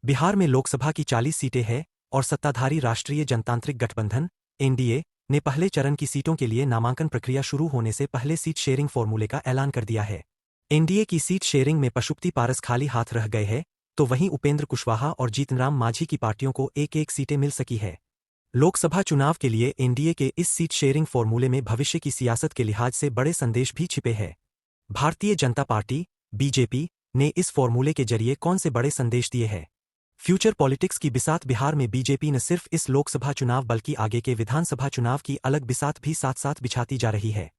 बिहार में लोकसभा की 40 सीटें हैं और सत्ताधारी राष्ट्रीय जनतांत्रिक गठबंधन एनडीए ने पहले चरण की सीटों के लिए नामांकन प्रक्रिया शुरू होने से पहले सीट शेयरिंग फॉर्मूले का ऐलान कर दिया है। एनडीए की सीट शेयरिंग में पशुपति पारस खाली हाथ रह गए हैं, तो वहीं उपेंद्र कुशवाहा और जीतनराम मांझी की पार्टियों को एक एक सीटें मिल सकी है। लोकसभा चुनाव के लिए एनडीए के इस सीट शेयरिंग फॉर्मूले में भविष्य की सियासत के लिहाज से बड़े संदेश भी छिपे हैं। भारतीय जनता पार्टी बीजेपी ने इस फॉर्मूले के जरिए कौन से बड़े संदेश दिए हैं? फ्यूचर पॉलिटिक्स की बिसात बिहार में बीजेपी न सिर्फ इस लोकसभा चुनाव बल्कि आगे के विधानसभा चुनाव की अलग बिसात भी साथ साथ बिछाती जा रही है।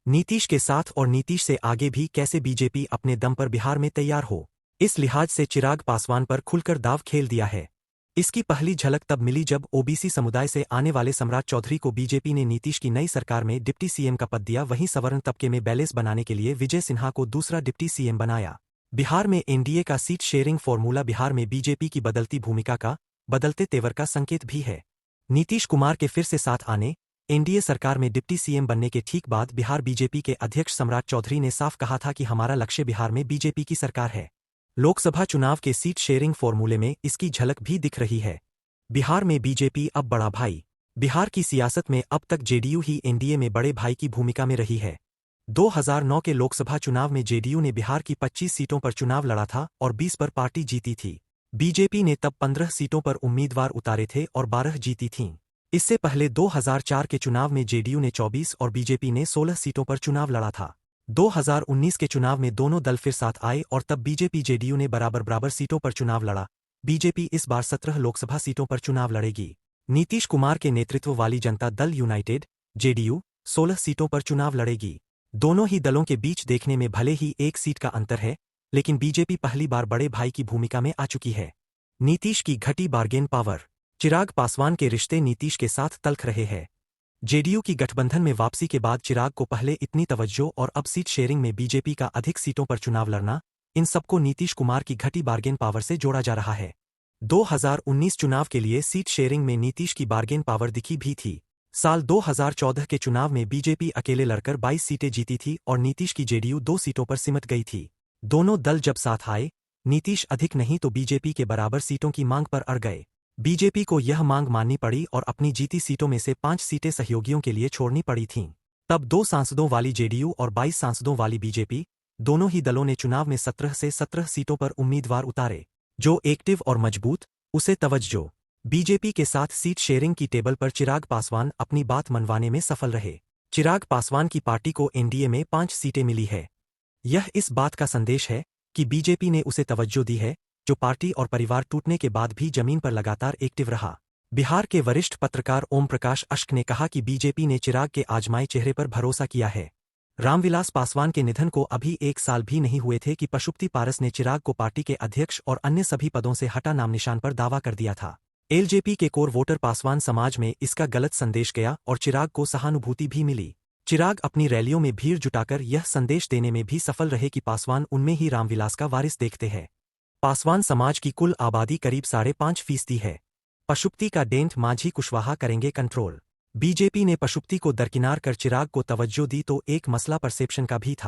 नीतीश के साथ और नीतीश से आगे भी कैसे बीजेपी अपने दम पर बिहार में तैयार हो, इस लिहाज से चिराग पासवान पर खुलकर दाव खेल दिया है। इसकी पहली झलक तब मिली जब ओबीसी समुदाय से आने वाले सम्राट चौधरी को बीजेपी ने नीतीश की नई सरकार में डिप्टी सीएम का पद दिया। वहीं सवर्ण तबके में बैलेंस बनाने के लिए विजय सिन्हा को दूसरा डिप्टी सीएम बनाया। बिहार में एनडीए का सीट शेयरिंग फॉर्मूला बिहार में बीजेपी की बदलती भूमिका का, बदलते तेवर का संकेत भी है। नीतीश कुमार के फिर से साथ आने, एनडीए सरकार में डिप्टी सीएम बनने के ठीक बाद बिहार बीजेपी के अध्यक्ष सम्राट चौधरी ने साफ कहा था कि हमारा लक्ष्य बिहार में बीजेपी की सरकार है। लोकसभा चुनाव के सीट शेयरिंग फॉर्मूले में इसकी झलक भी दिख रही है। बिहार में बीजेपी अब बड़ा भाई। बिहार की सियासत में अब तक जेडीयू ही एनडीए में बड़े भाई की भूमिका में रही है। 2009 के लोकसभा चुनाव में जेडीयू ने बिहार की 25 सीटों पर चुनाव लड़ा था और 20 पर पार्टी जीती थी। बीजेपी ने तब 15 सीटों पर उम्मीदवार उतारे थे और 12 जीती थीं। इससे पहले 2004 के चुनाव में जेडीयू ने 24 और बीजेपी ने 16 सीटों पर चुनाव लड़ा था। 2019 के चुनाव में दोनों दल फिर साथ आए और तब बीजेपी जेडीयू ने बराबर सीटों पर चुनाव लड़ा। बीजेपी इस बार 17 लोकसभा सीटों पर चुनाव लड़ेगी। नीतीश कुमार के नेतृत्व वाली जनता दल यूनाइटेड जेडीयू 16 सीटों पर चुनाव लड़ेगी। दोनों ही दलों के बीच देखने में भले ही एक सीट का अंतर है, लेकिन बीजेपी पहली बार बड़े भाई की भूमिका में आ चुकी है। नीतीश की घटी बार्गेन पावर। चिराग पासवान के रिश्ते नीतीश के साथ तल्ख रहे हैं। जेडीयू की गठबंधन में वापसी के बाद चिराग को पहले इतनी तवज्जो और अब सीट शेयरिंग में बीजेपी का अधिक सीटों पर चुनाव लड़ना, इन सबको नीतीश कुमार की घटी बार्गेन पावर से जोड़ा जा रहा है। 2019 चुनाव के लिए सीट शेयरिंग में नीतीश की बार्गेन पावर दिखी भी थी। साल 2014 के चुनाव में बीजेपी अकेले लड़कर 22 सीटें जीती थी और नीतीश की जेडीयू 2 सीटों पर सिमट गई थी। दोनों दल जब साथ आए, नीतीश अधिक नहीं तो बीजेपी के बराबर सीटों की मांग पर अड़ गए। बीजेपी को यह मांग माननी पड़ी और अपनी जीती सीटों में से 5 सीटें सहयोगियों के लिए छोड़नी पड़ी थीं। तब 2 सांसदों वाली जेडीयू और 22 सांसदों वाली बीजेपी, दोनों ही दलों ने चुनाव में 17 से 17 सीटों पर उम्मीदवार उतारे। जो एक्टिव और मजबूत, उसे तवज्जो। बीजेपी के साथ सीट शेयरिंग की टेबल पर चिराग पासवान अपनी बात मनवाने में सफल रहे। चिराग पासवान की पार्टी को एनडीए में 5 सीटें मिली है। यह इस बात का संदेश है कि बीजेपी ने उसे तवज्जो दी है, जो पार्टी और परिवार टूटने के बाद भी जमीन पर लगातार एक्टिव रहा। बिहार के वरिष्ठ पत्रकार ओम प्रकाश अश्क ने कहा कि बीजेपी ने चिराग के आजमाए चेहरे पर भरोसा किया है। रामविलास पासवान के निधन को अभी 1 साल भी नहीं हुए थे कि पशुपति पारस ने चिराग को पार्टी के अध्यक्ष और अन्य सभी पदों से हटा नाम निशान पर दावा कर दिया था। एलजेपी के कोर वोटर पासवान समाज में इसका गलत संदेश गया और चिराग को सहानुभूति भी मिली। चिराग अपनी रैलियों में भीड़ जुटाकर यह संदेश देने में भी सफल रहे कि पासवान उनमें ही रामविलास का वारिस देखते हैं। पासवान समाज की कुल आबादी करीब 5.5% है। पशुपति का डेंट मांझी कुशवाहा करेंगे कंट्रोल। बीजेपी ने पशुपति को दरकिनार कर चिराग को तवज्जो दी तो एक मसला परसेप्शन का भी था।